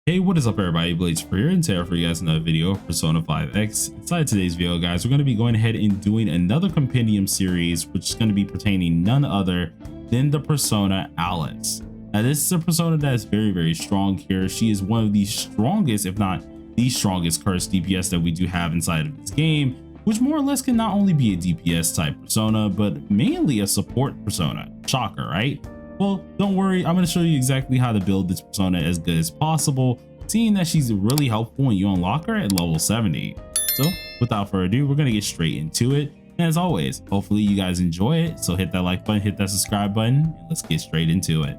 Hey, what is up everybody, Blades for here, and today for you guys another video of Persona 5X. Inside today's video guys, we're going to be going ahead and doing another compendium series, which is going to be pertaining none other than the persona Alice. Now this is a persona that is very strong here. She is one of the strongest, if not the strongest cursed DPS that we do have inside of this game, which more or less can not only be a DPS type persona, but mainly a support persona. Shocker, right? Well, don't worry, I'm going to show you exactly how to build this persona as good as possible, seeing that she's really helpful when you unlock her at level 70. So without further ado, we're going to get straight into it. And as always, hopefully you guys enjoy it. So hit that like button, hit that subscribe button, and let's get straight into it.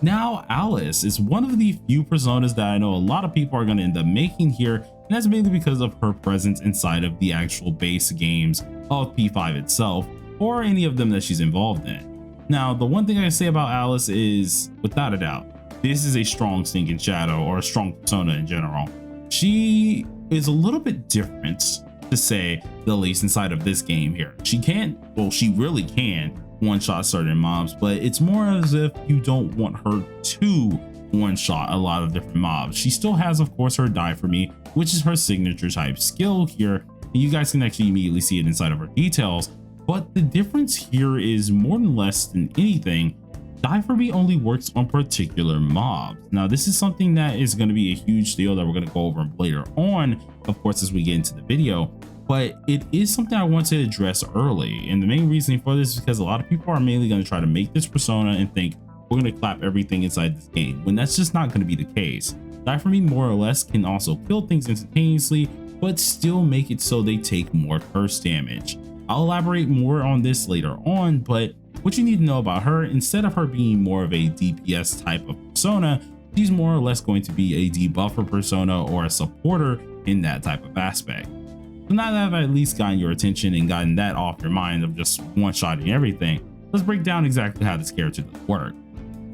Now, Alice is one of the few personas that I know a lot of people are going to end up making here, and that's mainly because of her presence inside of the actual base games of P5 itself, or any of them that she's involved in. Now, the one thing I can say about Alice is, without a doubt, this is a strong stinking shadow, or a strong persona in general. She is a little bit different, to say the least, inside of this game here. She can't, well, she really can one-shot certain mobs, but it's more as if you don't want her to one-shot a lot of different mobs. She still has, of course, her Die For Me, which is her signature type skill here, and you guys can actually immediately see it inside of her details. But the difference here is, more than less than anything, Die For Me only works on particular mobs. Now this is something that is going to be a huge deal that we're going to go over later on, of course, as we get into the video, but it is something I want to address early. And the main reason for this is because a lot of people are mainly going to try to make this persona and think we're going to clap everything inside this game, when that's just not going to be the case. Die For Me more or less can also kill things instantaneously, but still make it so they take more curse damage. I'll elaborate more on this later on, but what you need to know about her, instead of her being more of a DPS type of persona, she's more or less going to be a debuffer persona or a supporter in that type of aspect. So now that I've at least gotten your attention and gotten that off your mind of just one-shotting everything, let's break down exactly how this character does work.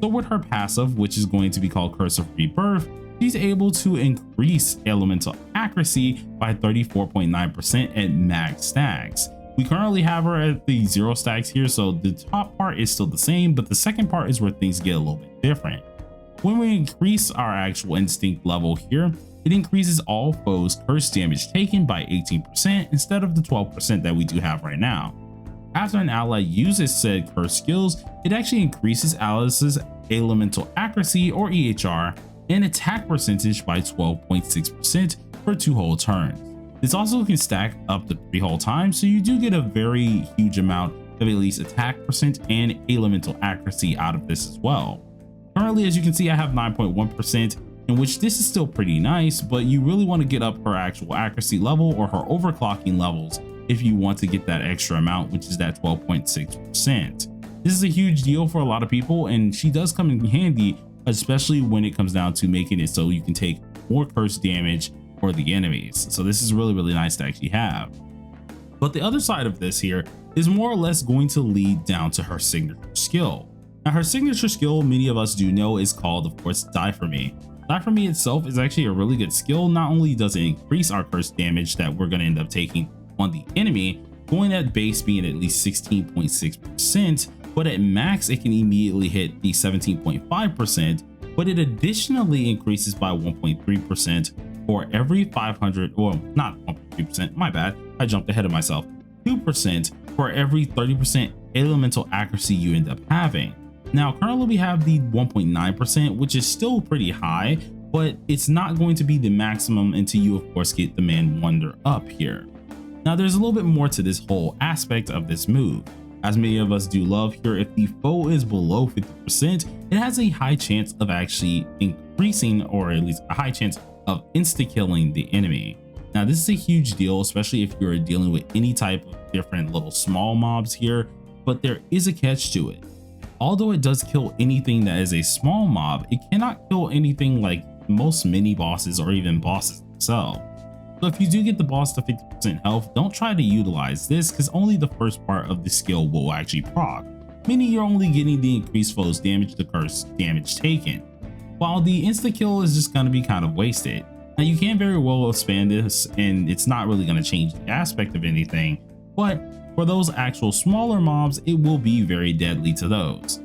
So with her passive, which is going to be called Curse of Rebirth, she's able to increase elemental accuracy by 34.9% at max stacks. We currently have her at the 0 stacks here, so the top part is still the same, but the second part is where things get a little bit different. When we increase our actual instinct level here, it increases all foes' curse damage taken by 18% instead of the 12% that we do have right now. After an ally uses said curse skills, it actually increases Alice's elemental accuracy, or EHR, and attack percentage by 12.6% for 2 whole turns. This also can stack up to 3 whole times, so you do get a very huge amount of at least attack percent and elemental accuracy out of this as well. Currently, as you can see, I have 9.1%, in which this is still pretty nice, but you really want to get up her actual accuracy level or her overclocking levels if you want to get that extra amount, which is that 12.6%. This is a huge deal for a lot of people, and she does come in handy, especially when it comes down to making it so you can take more curse damage for the enemies. So this is really nice to actually have. But the other side of this here is more or less going to lead down to her signature skill. Now her signature skill, many of us do know, is called, of course, Die For Me. Die For Me itself is actually a really good skill. Not only does it increase our curse damage that we're going to end up taking on the enemy, going at base being at least 16.6%, but at max it can immediately hit the 17.5%, but it additionally increases by 1.3% for every 500, well, not 1.3%, my bad, I jumped ahead of myself, 2% for every 30% elemental accuracy you end up having. Now currently we have the 1.9%, which is still pretty high, but it's not going to be the maximum until you of course get the Man Wonder up here. Now there's a little bit more to this whole aspect of this move. As many of us do love here, if the foe is below 50%, it has a high chance of actually increasing, or at least a high chance of insta-killing the enemy. Now this is a huge deal, especially if you're dealing with any type of different little small mobs here, but there is a catch to it. Although it does kill anything that is a small mob, it cannot kill anything like most mini bosses or even bosses themselves. So if you do get the boss to 50% health, don't try to utilize this, because only the first part of the skill will actually proc, meaning you're only getting the increased foe's damage to curse damage taken, while the insta kill is just going to be kind of wasted. Now you can very well expand this, and it's not really going to change the aspect of anything, but for those actual smaller mobs, it will be very deadly to those.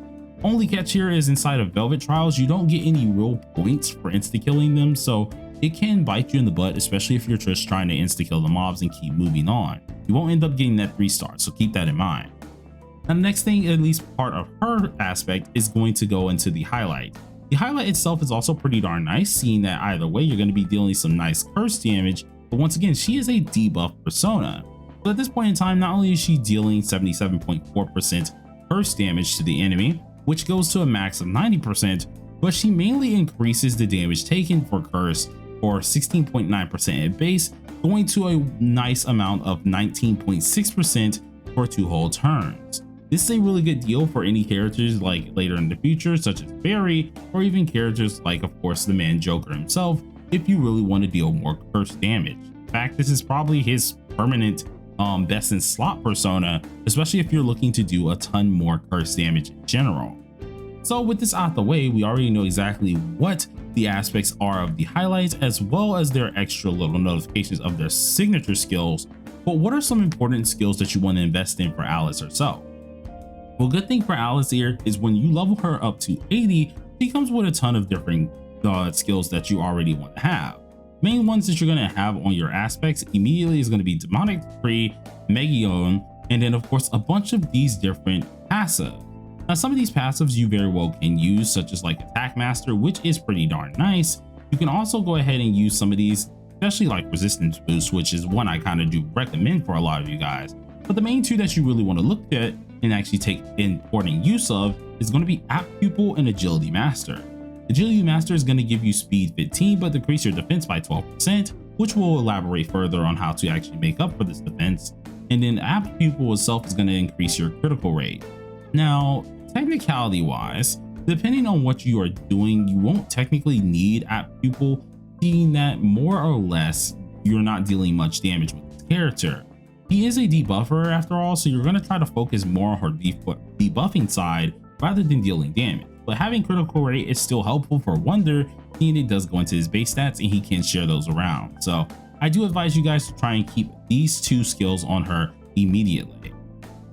Only catch here is inside of Velvet Trials, you don't get any real points for insta-killing them, so it can bite you in the butt, especially if you're just trying to insta-kill the mobs and keep moving on. You won't end up getting that 3 stars, so keep that in mind. Now the next thing, at least part of her aspect, is going to go into the highlight. The highlight itself is also pretty darn nice, seeing that either way you're going to be dealing some nice curse damage, but once again, she is a debuff persona. So at this point in time, not only is she dealing 77.4% curse damage to the enemy, which goes to a max of 90%, but she mainly increases the damage taken for curse for 16.9% at base, going to a nice amount of 19.6% for 2 whole turns. This is a really good deal for any characters like later in the future, such as Barry, or even characters like, of course, the man Joker himself, if you really want to deal more curse damage. In fact, this is probably his permanent best in slot persona, especially if you're looking to do a ton more curse damage in general. So with this out the way, we already know exactly what the aspects are of the highlights, as well as their extra little notifications of their signature skills. But what are some important skills that you want to invest in for Alice herself? Well, good thing for Alice here is when you level her up to 80, she comes with a ton of different skills that you already want to have. Main ones that you're going to have on your aspects immediately is going to be Demonic Decree, Megion, and then of course a bunch of these different passives. Now some of these passives you very well can use, such as like Attack Master, which is pretty darn nice. You can also go ahead and use some of these, especially like Resistance Boost, which is one I kind of do recommend for a lot of you guys. But the main 2 that you really want to look at and actually take important use of is going to be Apt Pupil and Agility Master. Agility Master is going to give you speed 15 but decrease your defense by 12%, which will elaborate further on how to actually make up for this defense. And then Apt Pupil itself is going to increase your critical rate. Now, technicality wise, depending on what you are doing, you won't technically need Apt Pupil, seeing that more or less you're not dealing much damage with this character. He is a debuffer after all, so you're going to try to focus more on her debuffing side rather than dealing damage. But having critical rate is still helpful for Wonder, seeing it does go into his base stats and he can share those around. So I do advise you guys to try and keep these 2 skills on her immediately.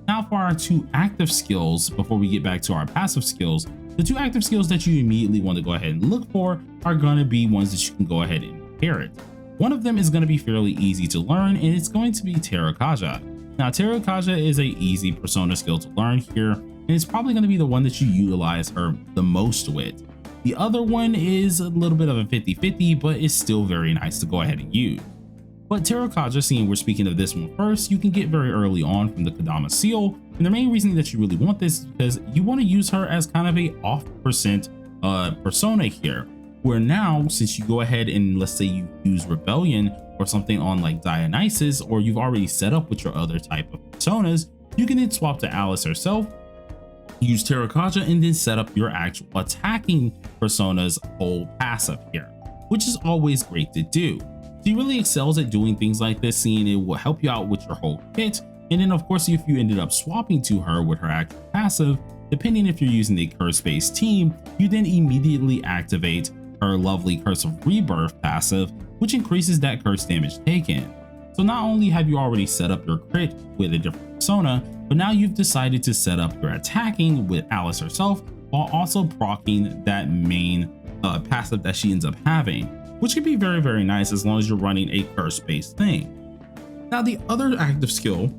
Now for our 2 active skills, before we get back to our passive skills, the 2 active skills that you immediately want to go ahead and look for are going to be ones that you can go ahead and inherit. One of them is going to be fairly easy to learn, and it's going to be Terrakaja. Now Terrakaja is a easy persona skill to learn here, and it's probably going to be the one that you utilize her the most with. The other one is a little bit of a 50-50, but it's still very nice to go ahead and use. But Terrakaja, seeing we're speaking of this one first, you can get very early on from the Kodama seal, and the main reason that you really want this is because you want to use her as kind of a off% persona here, where now since you go ahead and let's say you use Rebellion or something on like Dionysus, or you've already set up with your other type of personas, you can then swap to Alice herself, use Terrakaja, and then set up your actual attacking persona's whole passive here, which is always great to do. She really excels at doing things like this, seeing it will help you out with your whole kit. And then of course, if you ended up swapping to her with her actual passive, depending if you're using a curse-based team, you then immediately activate her lovely Curse of Rebirth passive, which increases that curse damage taken. So not only have you already set up your crit with a different persona, but now you've decided to set up your attacking with Alice herself, while also proccing that main passive that she ends up having, which can be very, very nice as long as you're running a curse-based thing. Now, the other active skill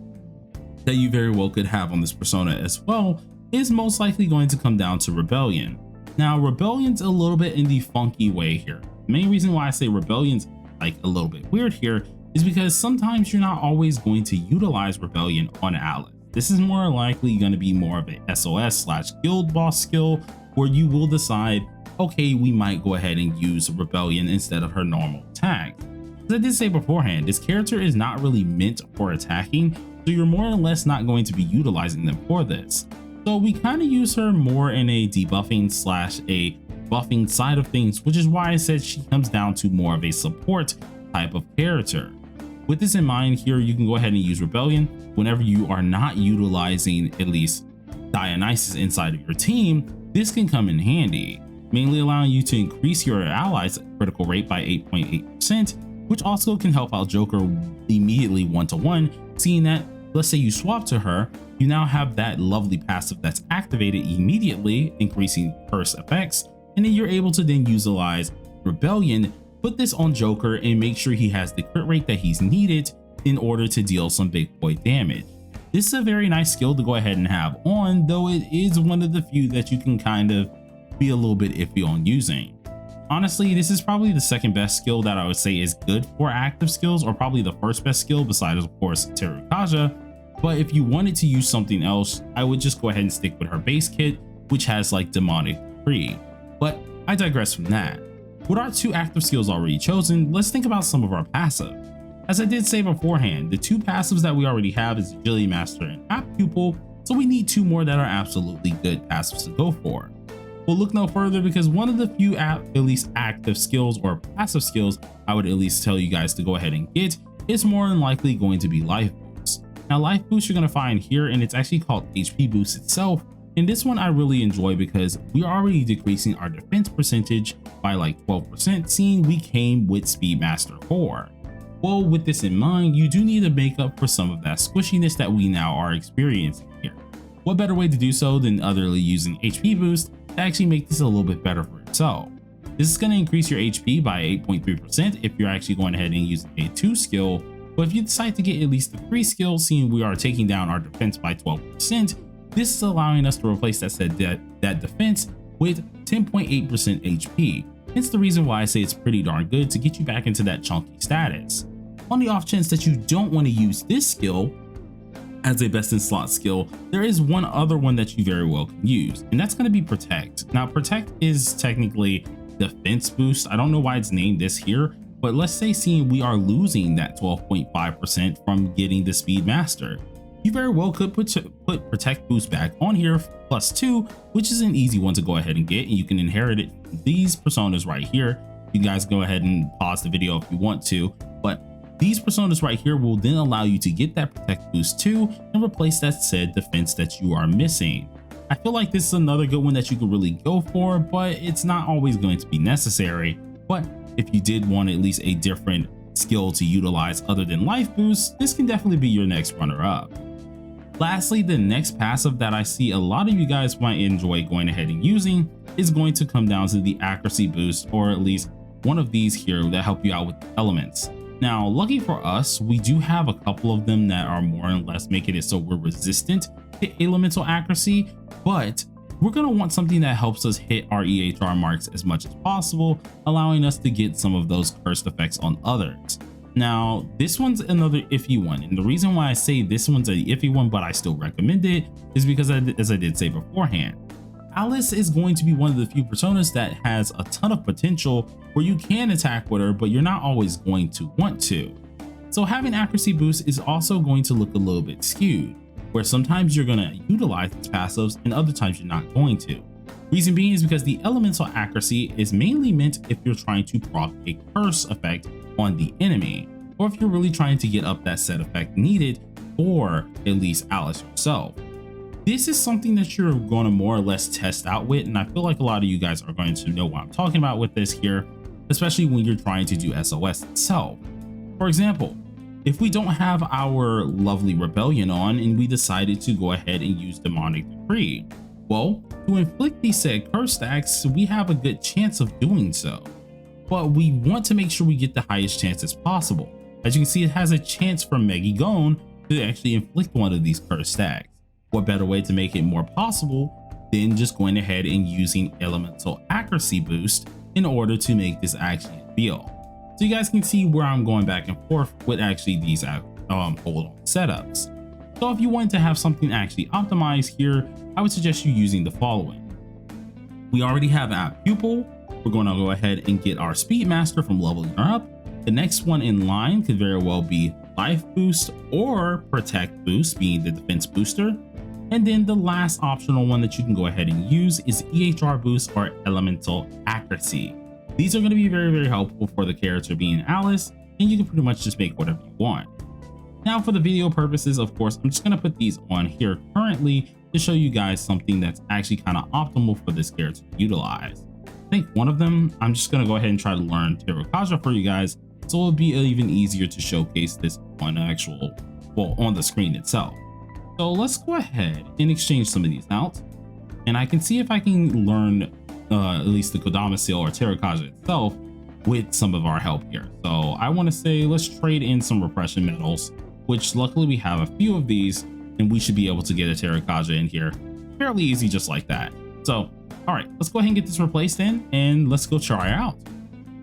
that you very well could have on this persona as well is most likely going to come down to Rebellion. Now, Rebellion's a little bit in the funky way here. The main reason why I say Rebellion's like a little bit weird here is because sometimes you're not always going to utilize Rebellion on Alice. This is more likely going to be more of a SOS/guild boss skill where you will decide, okay, we might go ahead and use Rebellion instead of her normal attack. As I did say beforehand, this character is not really meant for attacking, so you're more or less not going to be utilizing them for this. So we kind of use her more in a debuffing/a buffing side of things, which is why I said she comes down to more of a support type of character. With this in mind here, you can go ahead and use Rebellion whenever you are not utilizing at least Dionysus inside of your team. This can come in handy, mainly allowing you to increase your allies' critical rate by 8.8%, which also can help out Joker immediately 1-to-1, seeing that Let's say you swap to her, you now have that lovely passive that's activated immediately, increasing curse effects, and then you're able to then utilize Rebellion, put this on Joker, and make sure he has the crit rate that he's needed in order to deal some big boy damage. This is a very nice skill to go ahead and have on, though it is one of the few that you can kind of be a little bit iffy on using. Honestly, this is probably the second best skill that I would say is good for active skills, or probably the first best skill besides, of course, Terukaja. But if you wanted to use something else, I would just go ahead and stick with her base kit, which has like Demonic Decree. But I digress from that. With our two active skills already chosen, let's think about some of our passive. As I did say beforehand, the two passives that we already have is Agility Master and Apt Pupil, so we need two more that are absolutely good passives to go for. We'll look no further because one of the few at least active skills or passive skills I would at least tell you guys to go ahead and get is more than likely going to be Life Boost. Now Life Boost you're going to find here, and it's actually called HP Boost itself, and this one I really enjoy because we are already decreasing our defense percentage by like 12%, seeing we came with Speedmaster 4. Well, with this in mind, you do need to make up for some of that squishiness that we now are experiencing here. What better way to do so than otherly using HP Boost to actually make this a little bit better for yourself. This is going to increase your HP by 8.3% if you're actually going ahead and use a 2 skill, but if you decide to get at least the 3 skill, seeing we are taking down our defense by 12%, this is allowing us to replace that defense with 10.8% HP. Hence the reason why I say it's pretty darn good to get you back into that chunky status. On the off chance that you don't want to use this skill as a best in slot skill, there is one other one that you very well can use, and that's going to be Protect. Now Protect is technically defense boost. I don't know why it's named this here, but let's say seeing we are losing that 12.5% from getting the Speedmaster, you very well could put Protect boost back on here +2, which is an easy one to go ahead and get, and you can inherit it from these personas right here. You guys go ahead and pause the video if you want to, but these personas right here will then allow you to get that Protect boost too and replace that said defense that you are missing. I feel like this is another good one that you could really go for, but it's not always going to be necessary. But if you did want at least a different skill to utilize other than Life Boost, this can definitely be your next runner-up. Lastly, the next passive that I see a lot of you guys might enjoy going ahead and using is going to come down to the Accuracy Boost, or at least one of these here that help you out with elements. Now, lucky for us, we do have a couple of them that are more or less making it so we're resistant to elemental accuracy, but we're going to want something that helps us hit our EHR marks as much as possible, allowing us to get some of those cursed effects on others. Now, this one's another iffy one, and the reason why I say this one's an iffy one, but I still recommend it, is because as I did say beforehand, Alice is going to be one of the few personas that has a ton of potential where you can attack with her, but you're not always going to want to. So having accuracy boost is also going to look a little bit skewed, where sometimes you're going to utilize its passives and other times you're not going to. Reason being is because the elemental accuracy is mainly meant if you're trying to proc a curse effect on the enemy, or if you're really trying to get up that set effect needed for at least Alice herself. This is something that you're going to more or less test out with, and I feel like a lot of you guys are going to know what I'm talking about with this here, especially when you're trying to do SOS itself. For example, if we don't have our lovely Rebellion on and we decided to go ahead and use Demonic Decree, well, to inflict these said curse stacks, we have a good chance of doing so, but we want to make sure we get the highest chances possible. As you can see, it has a chance for Megigone to actually inflict one of these curse stacks. What better way to make it more possible than just going ahead and using elemental accuracy boost in order to make this actually feel. So you guys can see where I'm going back and forth with actually these hold on setups. So if you want to have something actually optimized here, I would suggest you using the following. We already have Apt Pupil. We're going to go ahead and get our Speedmaster from leveling her up. The next one in line could very well be Life Boost or Protect Boost, being the defense booster. And then the last optional one that you can go ahead and use is EHR Boost or Elemental Accuracy. These are going to be very, very helpful for the character being Alice, and you can pretty much just make whatever you want. Now for the video purposes, of course, I'm just going to put these on here currently to show you guys something that's actually kind of optimal for this character to utilize. I think one of them, I'm just going to go ahead and try to learn Terukaja for you guys, so it'll be even easier to showcase this on an actual well, on the screen itself. So let's go ahead and exchange some of these out, and I can see if I can learn at least the Kodama seal or Terrakaja itself with some of our help here. So I want to say let's trade in some repression medals, which luckily we have a few of these, and we should be able to get a Terrakaja in here fairly easy just like that. So all right, let's go ahead and get this replaced in, and let's go try it out.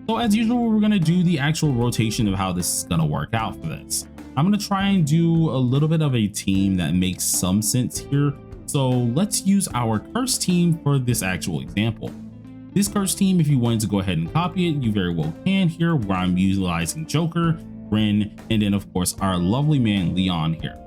So as usual, we're going to do the actual rotation of how this is going to work out for this. I'm going to try and do a little bit of a team that makes some sense here. So let's use our curse team for this actual example. This curse team, if you wanted to go ahead and copy it, you very well can here, where I'm utilizing Joker, Ren, and then of course our lovely man Leon here.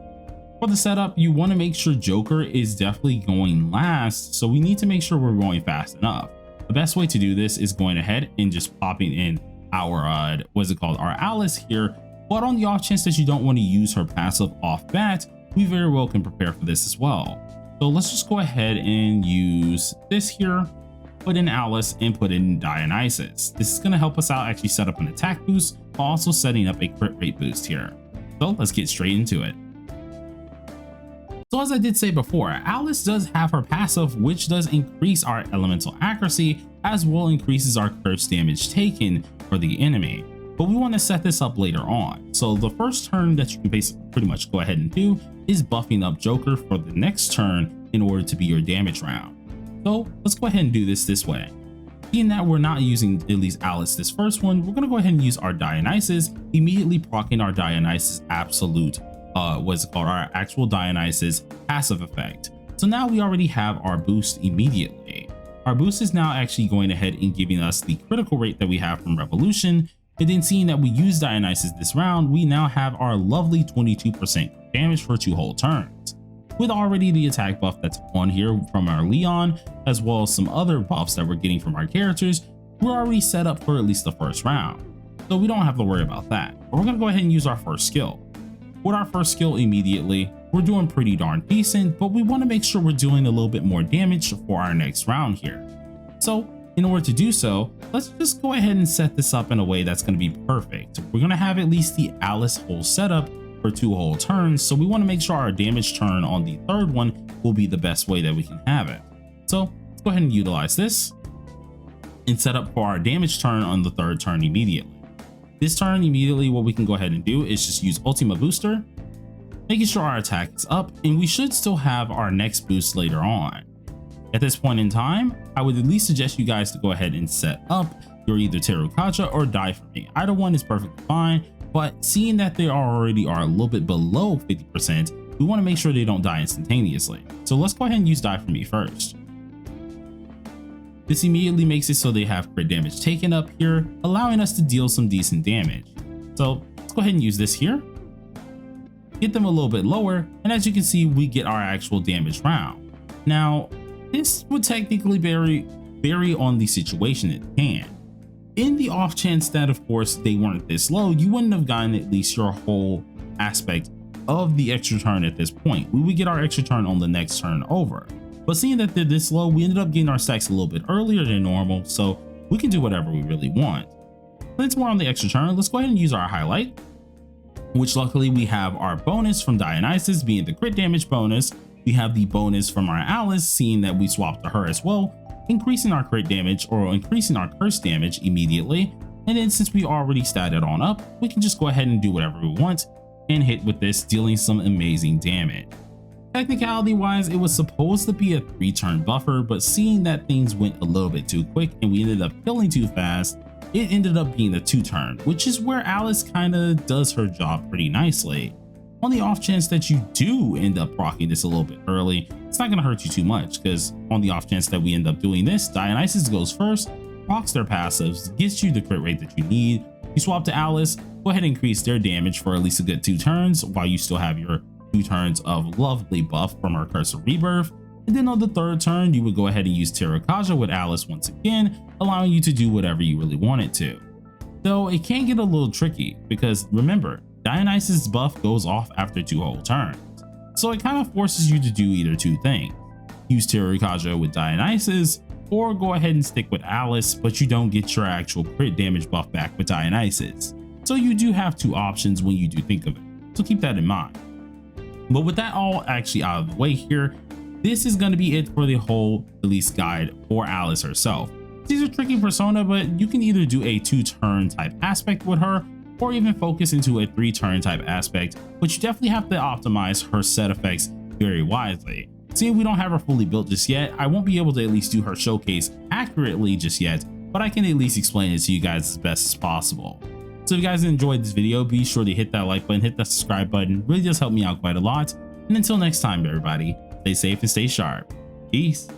For the setup, you want to make sure Joker is definitely going last, so we need to make sure we're going fast enough. The best way to do this is going ahead and just popping in our our Alice here. But on the off chance that you don't want to use her passive off bat, we very well can prepare for this as well. So let's just go ahead and use this here, put in Alice and put in Dionysus. This is going to help us out actually set up an attack boost while also setting up a crit rate boost here. So let's get straight into it. So as I did say before, Alice does have her passive, which does increase our elemental accuracy as well increases our curse damage taken for the enemy. But we want to set this up later on. So the first turn that you can basically pretty much go ahead and do is buffing up Joker for the next turn in order to be your damage round. So let's go ahead and do this way. Being that we're not using at least Alice this first one, we're going to go ahead and use our Dionysus, immediately proccing our Dionysus absolute our actual Dionysus passive effect. So now we already have our boost immediately. Our boost is now actually going ahead and giving us the critical rate that we have from Revolution, and then seeing that we use Dionysus this round, we now have our lovely 22% damage for 2 whole turns. With already the attack buff that's on here from our Leon, as well as some other buffs that we're getting from our characters, we're already set up for at least the first round. So we don't have to worry about that. But we're going to go ahead and use our first skill. With our first skill immediately, we're doing pretty darn decent, but we want to make sure we're doing a little bit more damage for our next round here. So in order to do so, let's just go ahead and set this up in a way that's going to be perfect. We're going to have at least the Alice whole setup for 2 whole turns, so we want to make sure our damage turn on the third one will be the best way that we can have it. So let's go ahead and utilize this and set up for our damage turn on the third turn immediately. This turn immediately, what we can go ahead and do is just use Ultima Booster, making sure our attack is up, and we should still have our next boost later on. At this point in time, I would at least suggest you guys to go ahead and set up your either Terrakaja or Die For Me. Either one is perfectly fine, but seeing that they already are a little bit below 50%, we want to make sure they don't die instantaneously. So let's go ahead and use Die For Me first. This immediately makes it so they have crit damage taken up here, allowing us to deal some decent damage. So let's go ahead and use this here, get them a little bit lower, and as you can see, we get our actual damage round. Now, this would technically vary on the situation at hand. In the off chance that, of course, they weren't this low, you wouldn't have gotten at least your whole aspect of the extra turn at this point. We would get our extra turn on the next turn over. But seeing that they're this low, we ended up getting our stacks a little bit earlier than normal, so we can do whatever we really want. Since we're on the extra turn, let's go ahead and use our highlight, which luckily we have our bonus from Dionysus being the crit damage bonus. We have the bonus from our Alice, seeing that we swapped to her as well, increasing our crit damage or increasing our curse damage immediately. And then since we already statted on up, we can just go ahead and do whatever we want and hit with this, dealing some amazing damage. Technicality wise, it was supposed to be a 3-turn buffer, but seeing that things went a little bit too quick and we ended up killing too fast, it ended up being a 2-turn, which is where Alice kind of does her job pretty nicely. On the off chance that you do end up proccing this a little bit early, it's not going to hurt you too much, because on the off chance that we end up doing this, Dionysus goes first, procs their passives, gets you the crit rate that you need. You swap to Alice, go ahead and increase their damage for at least a good 2 turns while you still have your 2 turns of lovely buff from her Curse of Rebirth. And then on the 3rd turn, you would go ahead and use Terrakaja with Alice once again, allowing you to do whatever you really wanted to. Though it can get a little tricky, because remember, Dionysus' buff goes off after 2 whole turns. So it kind of forces you to do either 2 things. Use Terrakaja with Dionysus, or go ahead and stick with Alice, but you don't get your actual crit damage buff back with Dionysus. So you do have 2 options when you do think of it, so keep that in mind. But with that all actually out of the way here, this is going to be it for the whole release guide for Alice herself. She's a tricky persona, but you can either do a 2-turn type aspect with her, or even focus into a 3-turn type aspect, but you definitely have to optimize her set effects very wisely. Seeing we don't have her fully built just yet, I won't be able to at least do her showcase accurately just yet, but I can at least explain it to you guys as best as possible. So if you guys enjoyed this video, be sure to hit that like button, hit that subscribe button. It really does help me out quite a lot. And until next time, everybody, stay safe and stay sharp. Peace.